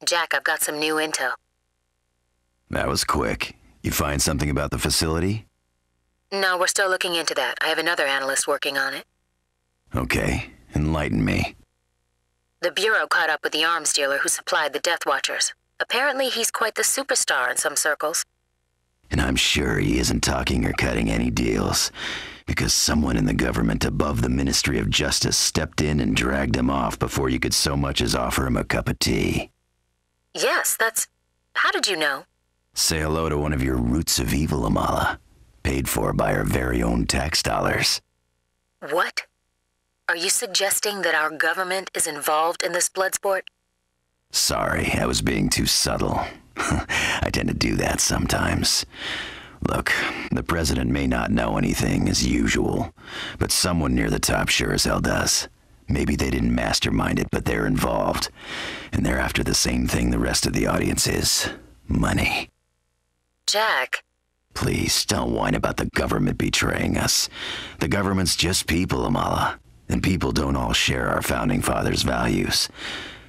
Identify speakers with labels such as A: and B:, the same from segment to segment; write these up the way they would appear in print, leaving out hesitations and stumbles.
A: Jack, I've got some new intel.
B: That was quick. You find something about the facility?
A: No, we're still looking into that. I have another analyst working on it.
B: Okay, enlighten me.
A: The Bureau caught up with the arms dealer who supplied the Death Watchers. Apparently he's quite the superstar in some circles.
B: And I'm sure he isn't talking or cutting any deals, because someone in the government above the Ministry of Justice stepped in and dragged him off before you could so much as offer him a cup of tea.
A: Yes, that's... How did you know?
B: Say hello to one of your roots of evil, Amala. Paid for by our very own tax dollars.
A: What? Are you suggesting that our government is involved in this blood sport?
B: Sorry, I was being too subtle. I tend to do that sometimes. Look, the president may not know anything as usual, but someone near the top sure as hell does. Maybe they didn't mastermind it, but they're involved. And they're after the same thing the rest of the audience is. Money.
A: Jack.
B: Please, don't whine about the government betraying us. The government's just people, Amala. And people don't all share our founding fathers' values.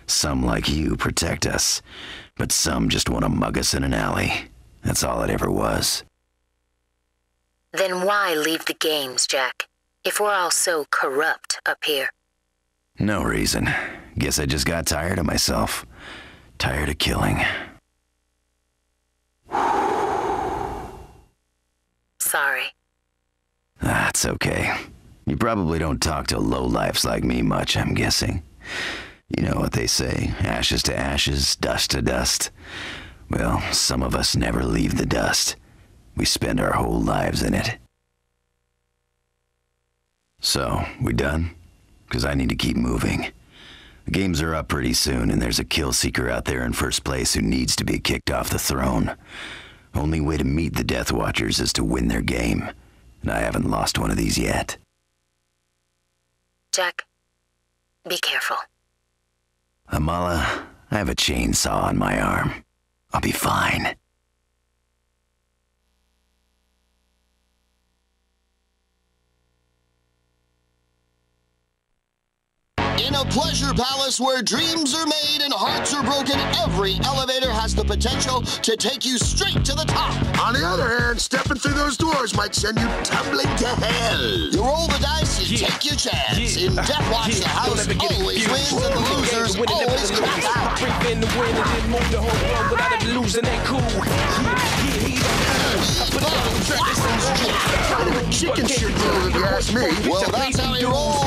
B: Some, like you, protect us. But some just want to mug us in an alley. That's all it ever was.
A: Then why leave the games, Jack? If we're all so corrupt up here.
B: No reason. Guess I just got tired of myself. Tired of killing.
A: Sorry.
B: That's okay. You probably don't talk to lowlifes like me much, I'm guessing. You know what they say, ashes to ashes, dust to dust. Well, some of us never leave the dust. We spend our whole lives in it. So, we done? Because I need to keep moving. The games are up pretty soon, and there's a kill seeker out there in first place who needs to be kicked off the throne. Only way to meet the Death Watchers is to win their game. And I haven't lost one of these yet.
A: Jack, be careful.
B: Amala, I have a chainsaw on my arm. I'll be fine.
C: In a pleasure palace where dreams are made and hearts are broken, every elevator has the potential to take you straight to the top.
D: On the other hand, stepping through those doors might send you tumbling to hell.
C: You roll the dice, you take your chance. In Death Watch, the house always wins and the losers always crap out.
E: In the win and then move the whole world without it losing that cool.
D: Kind of a chicken shit move, if you ask me.
C: Well, that's how he rolls.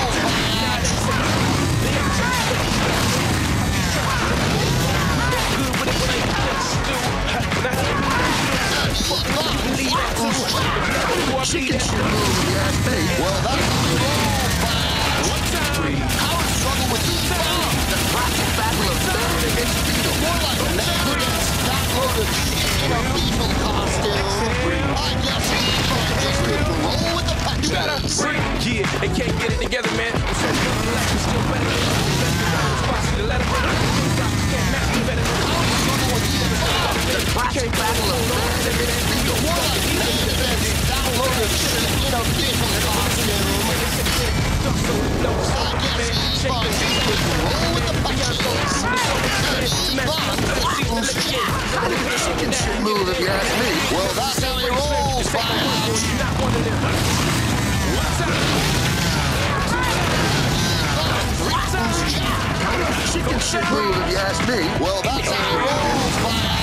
D: Chicken shit move, if you ask me.
C: Well, that's how he rolls. Howard struggled with these bombs.
D: The classic battle of man against beetle.
C: More like a man against that load of shit in a beetle costume. I guess just couldn't roll with the punches.
E: Yeah, they can't get it together, man. I'm so good, life is still better than the letter. Can't match me better than
D: The classic battle of man against beetle.
C: More like a man against that load of shit in a beetle costume. I guess these bombs just couldn't roll with the punches. These bombs flattens shit.
D: Kind of a chicken shit move, if you ask me.
C: Well, that's how he rolls, Flash.
D: Kind of a chicken shit move, if you ask me.
C: Well, that's how he rolls, Flash.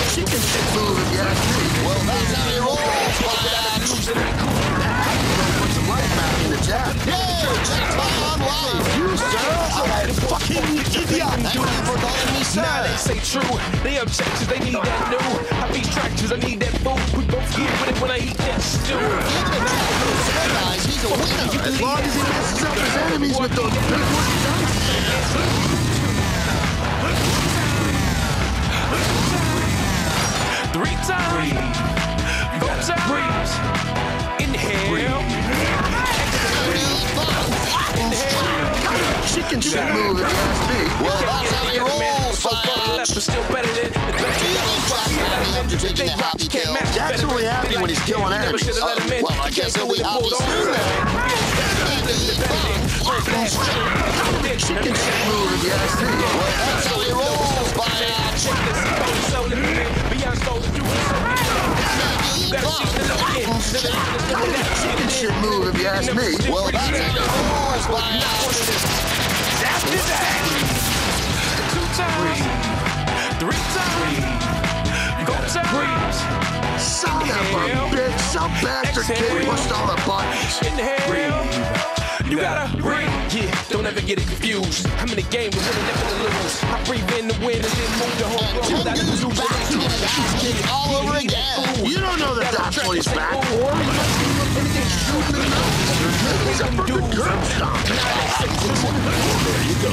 D: Chicken shit move, if you ask me.
C: Well, that's how he rolls, Flash.
D: Put some life back in the chat.
C: Yo, Jack's back on live.
D: You, sir, are a fucking idiot.
C: Thank you for calling me sir.
E: Now they say true. They objections, they need that new. I beat tractors, I need that food. We both get with it when I eat that stew.
C: Guys, he's a winner.
D: As long as he messes up his enemies with those big wooden dice.
E: 3 times. 4 times. Inhale.
D: Chicken shit move, if you ask me.
C: Well, that's how he rolls,
E: So far left, but still better than the
C: After taking a happy kill.
D: Jack Jack's only happy when he's killing enemies.
C: Well, I guess he'll be happy soon then.
D: Chicken shit move, if you ask me.
C: Well, that's how he rolls, biatch.
D: Chicken shit move, if you ask me.
C: Well, that's how he rolls, biatch.
E: That's his ass. 2 times, 3 times, go times.
D: Son of a bitch, some bastard kid pushed all the buttons.
E: Inhale. You gotta breathe, yeah, don't ever get it confused. I'm in the game, but really never to lose. I breathe in the wind and then move the whole world without the
C: Tengu's
E: illusion.
C: back to the ass kick all over again.
D: You don't know that that's what he's back for. He must be looking to get shooting in the nose. He's a fucking curb stomp. There you go.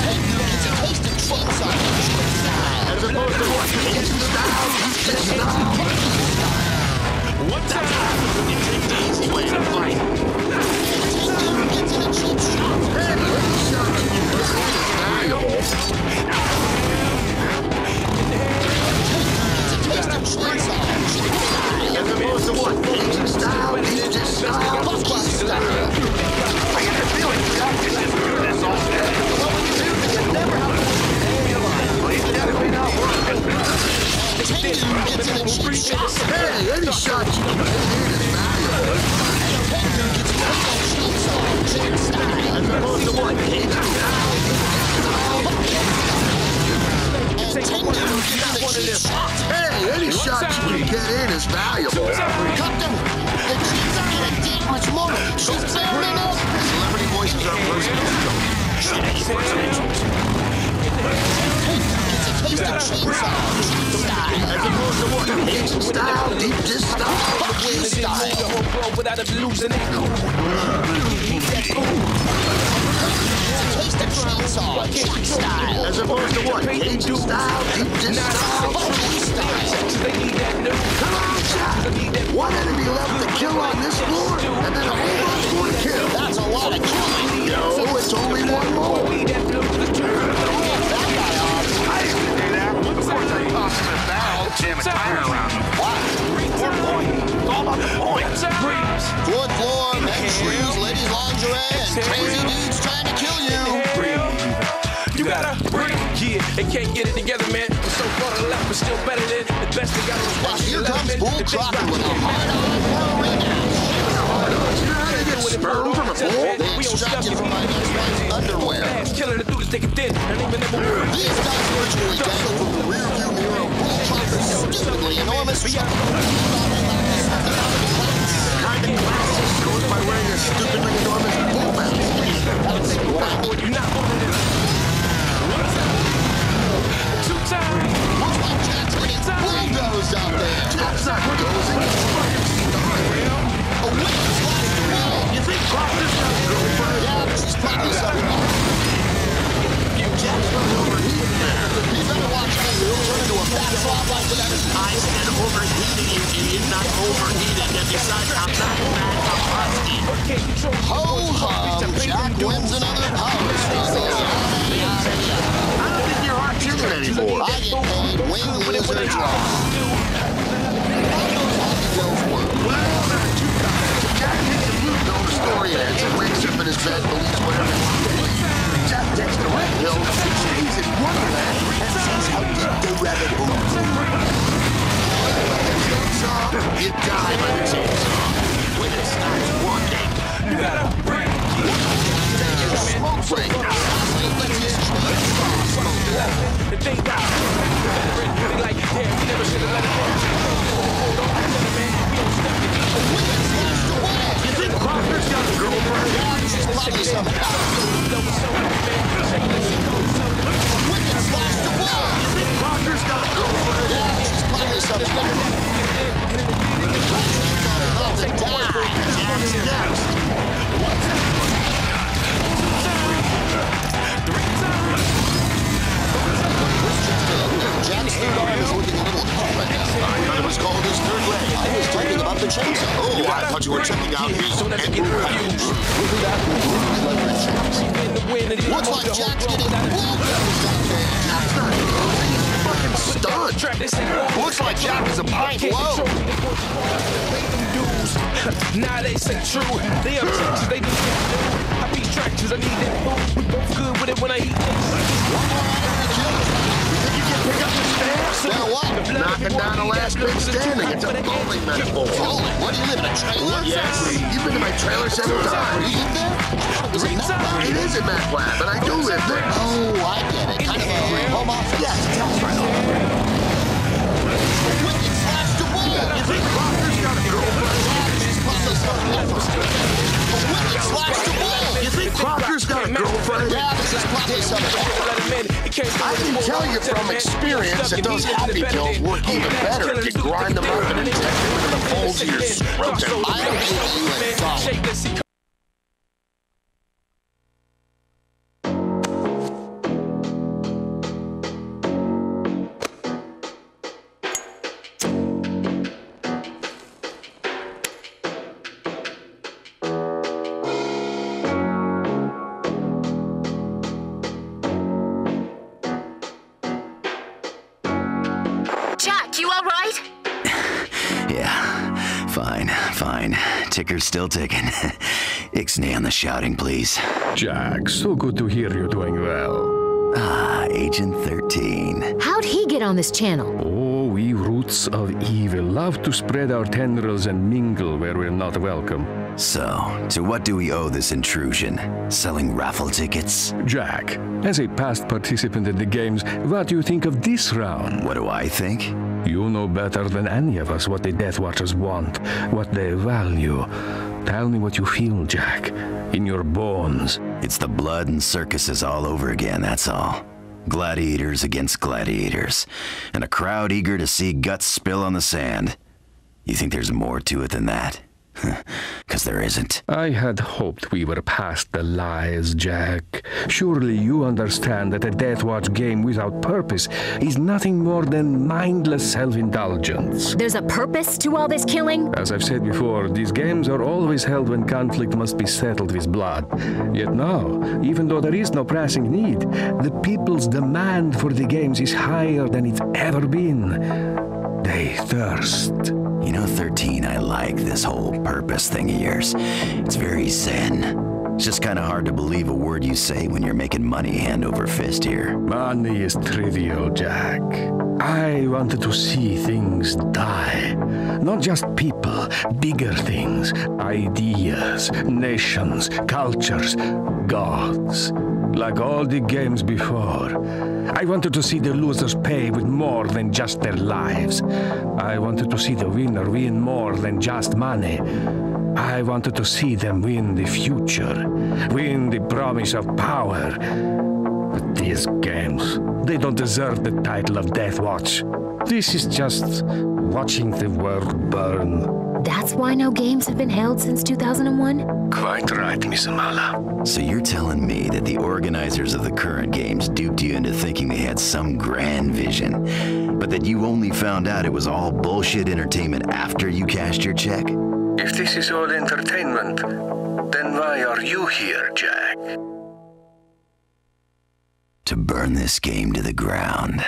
C: It's a taste of chainsaw.
D: As opposed to what? Asian style, this style.
E: One time.
D: You take the easy way to fight.
C: Tengu gets in a cheap shot.
D: Hey, little shot. Valuable.
C: It's a taste of chainsaw.
D: As opposed to what? Asian style, ninja style,
C: Bucky style.
D: I get the feeling Jack is just doing this all day.
C: Well, when you do this, you never have to
D: He's definitely not working.
C: Tengu gets in a cheap shot.
D: Hey, any shot you can hit is valuable.
C: Tengu gets in a chainsaw. Chicken style.
D: As opposed to what? Asian style,
C: And Tengu gets in a cheap shot.
D: hey, any shot you can get in is valuable.
C: Captain, the cheats are gonna dig much more. She's fair enough.
D: Celebrity voices are personal. Shitty impersonations.
C: It's a taste of chainsaw. Chicken style.
D: As opposed to what? Asian style, deep dish style.
C: Bucky
E: The
C: style.
E: whole world without ever losing it.
C: Taste of chainsaw. Chicken style.
D: As opposed to what? Asian style, deep dish style.
C: Bucky style.
E: They need that new.
D: Come on, Jack. One enemy left to kill on this floor, and then a whole bunch more to kill.
C: That's a lot of killing.
D: No, it's only one more.
E: Need that blue.
C: That guy off.
D: I used to do that. Of course, I toss him a barrel, jam a tire around him.
C: Wow.
D: More point. It's all about the point.
C: Fourth floor, men's shoes, ladies' lingerie, and crazy dudes trying to kill you.
E: You gotta breathe, yeah. They can't get it together, man. We're so far to the left, but still better than the best they got on the spot.
C: Here comes Bull Crocker with a hard-on for a
D: You know how they get sperm from a bull?
C: They extracted from my husband's underwear.
E: Killing the dude to take it thin. And even them
C: These guys virtually dangle from the rearview mirror of Bull Crocker's stupidly enormous truck.
D: Kind of classy goes by wearing a stupidly enormous bull mask.
E: you're not holding it. Two times.
C: Looks like Jack's getting bulldozed out there.
D: That's not dozing. It's fucking starving.
C: A wicked slash to wall.
D: You think Crocker's got a girlfriend?
C: Yeah, but she's probably something.
D: Jack's not overheating there.
C: You better watch out. You'll turn into a fat slob like that.
D: I said overheating, you idiot, not overheating. And besides, I'm not mad, I'm husky.
C: Ho-hum, Jack wins another power struggle.
D: I don't think you're hot chicken anymore.
C: I get paid win, lose, or draw.
D: Well, there are two kinds. Jack takes the blue pill, the story ends, and wakes up in his bed, believes whatever he wants to believe. Jack takes the red pill, stays in Wonderland, and sees how deep the rabbit hole goes. You die by the chainsaw. When it starts working.
E: You gotta breathe.
C: Smoke break.
E: The thing got like, damn, we never should have let it go.
D: You think Crocker's got a girlfriend?
C: She's probably some wicked slash to wall.
D: You think Crocker's got a girlfriend?
C: She's probably some about to die.
D: Jack's next.
C: Jack's third arm is looking a little hot right now.
D: I thought it was called his third leg.
C: I was talking about the chainsaw.
D: Oh, I thought you were checking out me and your package.
C: Looks like Jack's getting bulldozed out there.
D: Jack's not front.
C: Looks like Jack is a pint low.
E: Now they say true. They objections, they do. I beat tractions, I need that food. We both good with it when I eat
D: Pick up the stairs.
C: Now what?
D: Knocking down the last big standing. It's a bowling metaphor.
C: Bowling? What, do you live in a trailer?
D: Yes. You've been to my trailer several
C: Do
D: times.
C: you live there? Is it MadWorld?
D: It is in MadWorld, but I do live there.
C: Oh, I get it. Kind of a home office.
D: Yes, tell me right off.
C: Wicked slashed a wall.
D: You think Crocker's got a girlfriend?
C: Wicked slashed a wall.
D: You think Crocker's got a girlfriend?
C: Yeah, this is probably something.
D: I can tell you from experience that those happy pills work even better if you grind them up and inject them into the folds of your scrotum.
C: I don't think you a thought.
A: Jack, you all right?
B: Yeah, fine. Ticker's still ticking. Ixnay on the shouting, please.
F: Jack, so good to hear you're doing well.
B: Ah, Agent 13.
A: How'd he get on this channel?
F: Oh, we roots of evil love to spread our tendrils and mingle where we're not welcome.
B: So, to what do we owe this intrusion? Selling raffle tickets?
F: Jack, as a past participant in the games, what do you think of this round?
B: What do I think?
F: You know better than any of us what the Death Watchers want, what they value. Tell me what you feel, Jack, in your bones.
B: It's the blood and circuses all over again, that's all. Gladiators against gladiators, and a crowd eager to see guts spill on the sand. You think there's more to it than that? 'Cause there isn't.
F: I had hoped we were past the lies, Jack. Surely you understand that a Death Watch game without purpose is nothing more than mindless self-indulgence.
A: There's a purpose to all this killing?
F: As I've said before, these games are always held when conflict must be settled with blood. Yet now, even though there is no pressing need, the people's demand for the games is higher than it's ever been. They thirst.
B: You know, 13, I like this whole purpose thing of yours. It's very zen. It's just kind of hard to believe a word you say when you're making money hand over fist here.
F: Money is trivial, Jack. I wanted to see things die. Not just people, bigger things, ideas, nations, cultures, gods. Like all the games before. I wanted to see the losers pay with more than just their lives. I wanted to see the winner win more than just money. I wanted to see them win the future, win the promise of power. But these games, they don't deserve the title of Death Watch. This is just watching the world burn.
A: That's why no games have been held since 2001?
F: Quite right, Miss Amala.
B: So you're telling me that the organizers of the current games duped you into thinking they had some grand vision, but that you only found out it was all bullshit entertainment after you cashed your check?
F: If this is all entertainment, then why are you here, Jack?
B: To burn this game to the ground.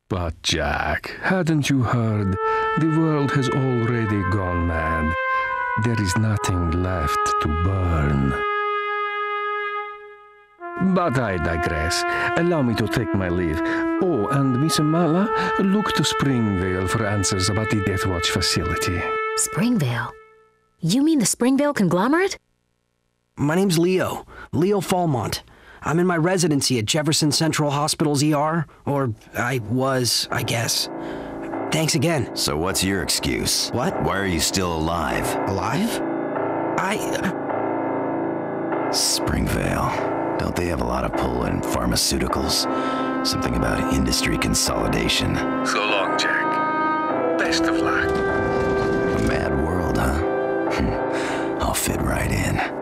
F: But Jack, hadn't you heard? The world has already gone mad. There is nothing left to burn. But I digress. Allow me to take my leave. Oh, and Miss Amala, look to Springvale for answers about the Death Watch facility.
A: Springvale? You mean the Springvale conglomerate?
G: My name's Leo Falmont. I'm in my residency at Jefferson Central Hospital's ER, or I was, I guess. Thanks again.
B: So what's your excuse?
G: What?
B: Why are you still alive?
G: Alive?
B: Springvale. Don't they have a lot of pull in pharmaceuticals? Something about industry consolidation.
F: So long, Jack. Best of luck.
B: A mad world, huh? I'll fit right in.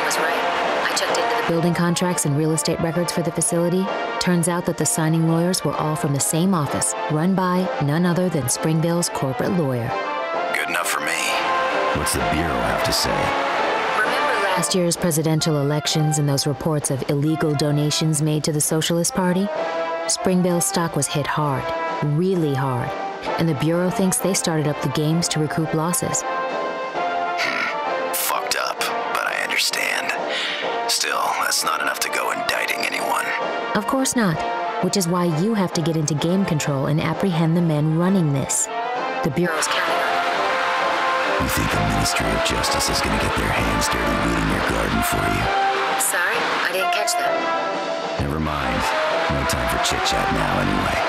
A: was right. I checked into the building contracts and real estate records for the facility. Turns out that the signing lawyers were all from the same office, run by none other than Springville's corporate lawyer.
B: Good enough for me. What's the Bureau have to say?
A: Remember last year's presidential elections and those reports of illegal donations made to the Socialist Party? Springville's stock was hit hard, really hard, and the Bureau thinks they started up the games to recoup losses.
B: Fucked up, but I understand. Still, that's not enough to go indicting anyone.
A: Of course not, which is why you have to get into game control and apprehend the men running this. The Bureau's counting on you.
B: You think the Ministry of Justice is gonna get their hands dirty weeding your garden for you?
A: Sorry, I didn't catch that.
B: Never mind. No time for chit-chat now, anyway.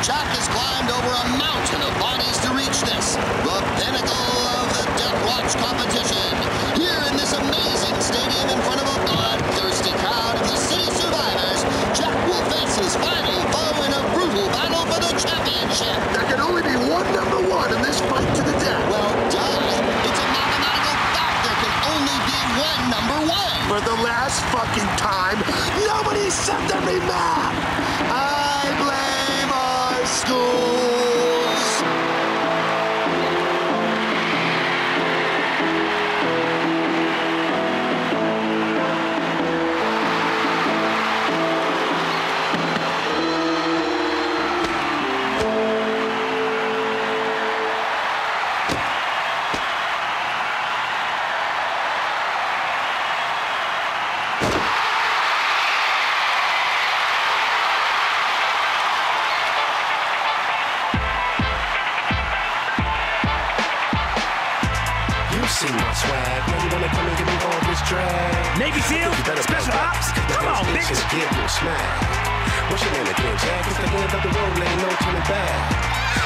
C: Jack has climbed over a mountain of bodies to reach this, the pinnacle of the Death Watch competition. Here in this amazing stadium in front of a bloodthirsty crowd of the city survivors, Jack will face his final foe in a brutal battle for the championship.
D: There can only be one number one in this fight to the death.
C: Well, duh. It's a mathematical fact there can only be one number one.
D: For the last fucking time, nobody said there'd be mad. I blame our schools.
E: See my swag, now you wanna come and get me all this drag.
H: Navy SEAL, Special Ops, come on, bitch.
E: Give you a smack. What's your name again, Jack? It's the end of the road, ain't no turning back.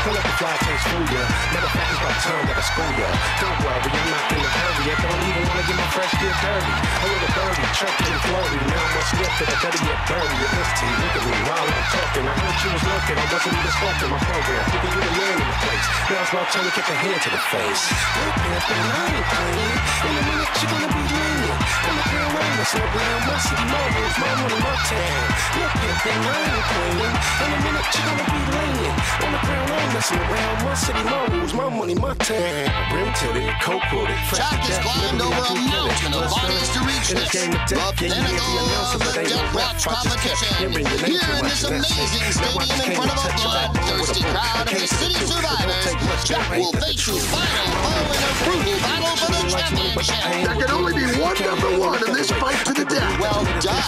E: Don't let the fly taste fool ya. Matter of fact, it's about time that I school ya. Don't worry, I'm not in a hurry. I don't even wanna get my fresh gear dirty. A little birdie, chirping and floating. Now I'm one step to the better get birdie. Your listen, look at me while I'm talking. I heard you was looking, I wasn't even smoking my program. Thinking you the man in the place. Now it's about time to get the hand to the face. Look at the night, playing. In a minute, you're gonna be leaning. On the ground, I'm wrestling around. My city marbles, my money, my town. Look at the night, playing. In a minute, you're gonna be leaning. On the ground, I'm messing around. My city marbles, my money, my town. Brim titted, coke coated.
C: Jack has climbed over a mountain of bodies to reach this, the pinnacle of the Death Watch competition. Here in this amazing stadium in front of a bloodthirsty crowd of the city survivors, Jack will face his final foe in a brutal battle for the championship.
D: There can only be one number one in this fight to the death.
C: Well, duh.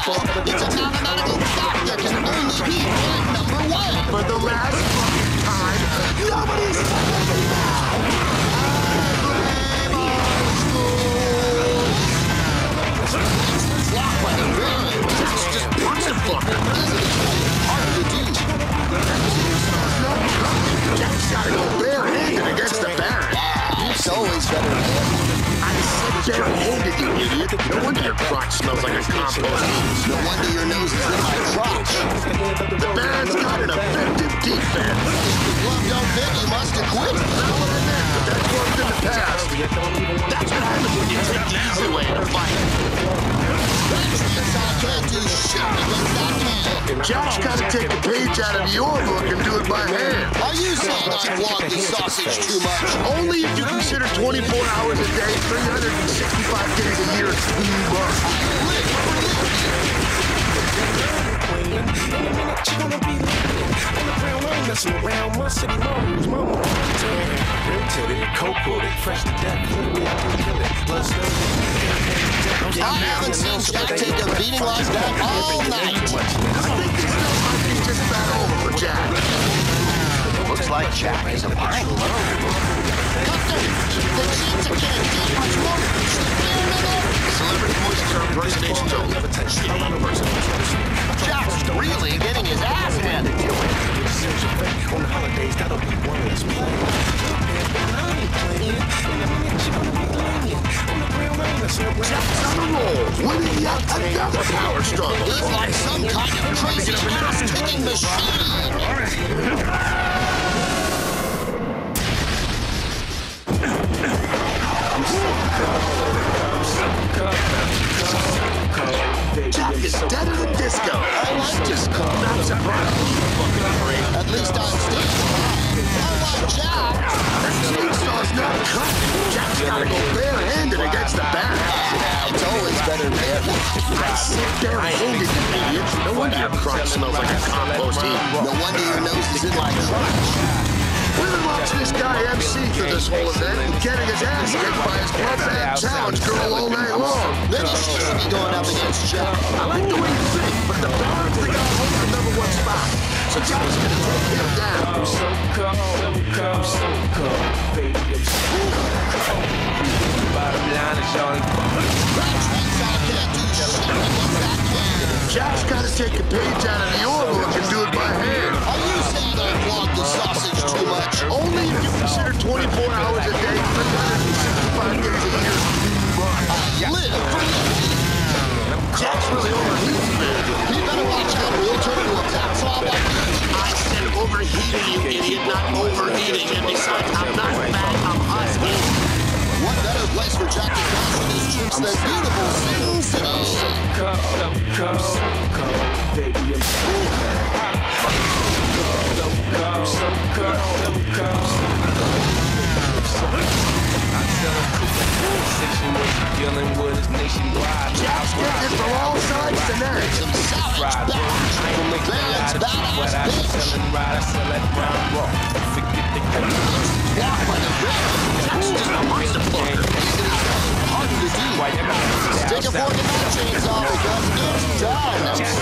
C: It's a mathematical fact there can only be one number one.
D: For the last fucking time, nobody said there'd be mad.
C: Blocked by the ring. Jack's just punching fucker. Hard to do.
D: Jack's gotta go barehanded against the Baron.
C: Yeah, it's always better than
D: I said barehanded, you idiot. No wonder your crotch smells like a compost.
C: no wonder your nose is in my crotch.
D: The Baron's got an effective defense.
C: If the glove don't fit, you must have quit.
D: Not what I meant, but that's what's in the past. That's what happens when you take the easy way to fight.
C: I can't do shit against that man.
D: Jack's gotta take a page out of your book and do it by hand.
C: Are you saying I vlog the sausage too much?
D: Only if you consider 24 hours a day, 365 days a year, work.
E: Messing around, my city marbles, my money, my town. Brim titted, coke coated, fresh to death. Literally, I can kill it. Blood
C: I haven't seen Jack take a beating like that all night.
D: I think this stuff might be just about over for Jack.
B: Looks like Jack is a pile.
C: Custer, the chance of getting dead much more.
D: Celebrity voices are impersonations only. Shitty impersonations.
C: Jack's really getting his ass handed to him.
E: on the holidays, that'll be one less play.
D: Jack's on the roll, winning yet another power struggle.
C: He's like some kind of crazy ass-kicking machine.
D: is deader than disco.
C: I like disco.
D: Not surprised.
C: At least I'm staying unlike Jack.
D: That chainsaw's not cut. Jack's gotta go barehanded against the bat.
C: It's always better barehanded.
D: I said barehanded, you idiots. No wonder your crotch smells like a compost heap.
C: No wonder your nose is in my crotch.
D: We've been watching this guy MC through this whole event and getting his ass kicked by his club-bag challenge girl all night long.
C: Maybe she should be going up against Jack.
D: I like the way you think, but the Barons, they got hold of the number one spot. So Jack's gonna take him down.
E: I'm so cold, baby, I'm so cold. Bottom line is y'all ain't
D: Jack's gotta take a page out of the oil book and do it by hand.
C: Are you saying I clogged the sausage too much?
D: Only if you consider 24 hours a day, 365 days a year.
C: I live for living.
D: Jack's really overheating, man.
C: You better watch out or you'll turn into a backflop like this.
D: I said overheating, you idiot, not overeating. And besides, I'm not fat, I'm husky.
C: What better place for Jack to cash in his chips than beautiful Sin City?
E: I'm so cold, baby, I'm so dealing with is nationwide.
D: Jack's getting it from all sides tonight.
C: Some savage bash. Bands badass bitch.
E: Right, I sell that brown raw. Forget the
C: Blocked by the red.
D: Jack's just a monster fucker.
C: Hard to do. Stick a fork in that chainsaw because it's done. It's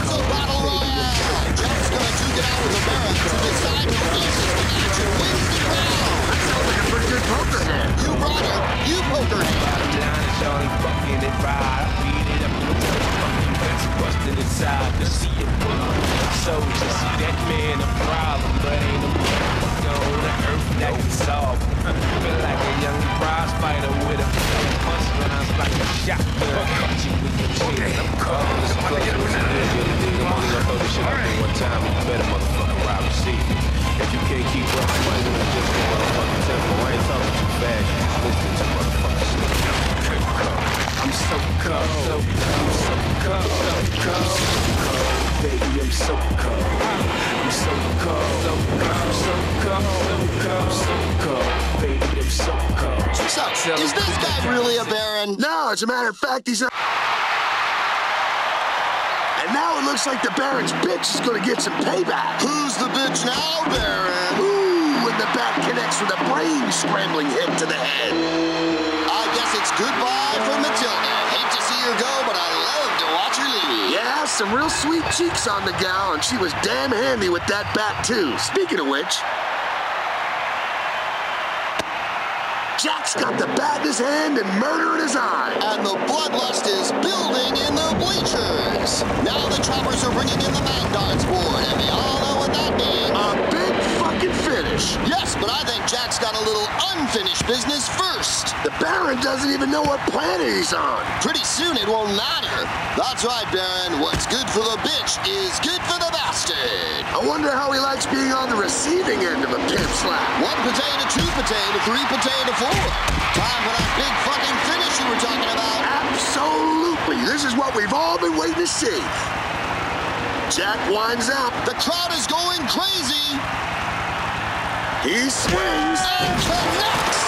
C: a battle royale. Jack's gonna duke it out with a Baron to decide who faces the match and wins the round.
D: That sounds like a pretty good poker hand.
C: You brought it. You poker hand.
E: Fucking it right, beat it up, fucking guts busted inside to see it burn. So just see that man a problem, but ain't a motherfucker on the earth that can solve. Feel like a young prize fighter with a punch lines like a shotgun. Cut you with your chin. I'm calling this club. I'm only gonna throw this shit out there one time. You better motherfucking ride and see. If you can't keep up, you might want to just go motherfucking tempo. I ain't talking too fast. Listen to motherfucking shit. I'm so cold, baby, I'm so cold. I'm so cold, baby, I'm so cold.
C: So, is this guy really a Baron?
D: No, as a matter of fact, he's not. And now it looks like the Baron's bitch is gonna get some payback.
C: Who's the bitch now, Baron?
D: Ooh, and the bat connects with a brain-scrambling hit to the head.
C: I guess it's goodbye for Matilda. Hate to see her go, but I love to watch her leave.
D: Yeah, some real sweet cheeks on the gal, and she was damn handy with that bat, too. Speaking of which, Jack's got the bat in his hand and murder in his eye.
C: And the bloodlust is building in the bleachers. Now the choppers are bringing in the Mad Dogs board, and we all know what that means.
D: A big fucking finish.
C: Yes, but I think Jack's got a little unfinished business first.
D: The Baron doesn't even know what planet he's on.
C: Pretty soon it won't matter. That's right, Baron. What's good for the bitch is good for the bastard.
D: I wonder how he likes being on the receiving end of a pimp slap.
C: 1 potato, 2 potato, 3 potato, 4. Time for that big fucking finish you were talking about.
D: Absolutely. This is what we've all been waiting to see. Jack winds up.
C: The crowd is going crazy.
D: He swings.
C: And connects.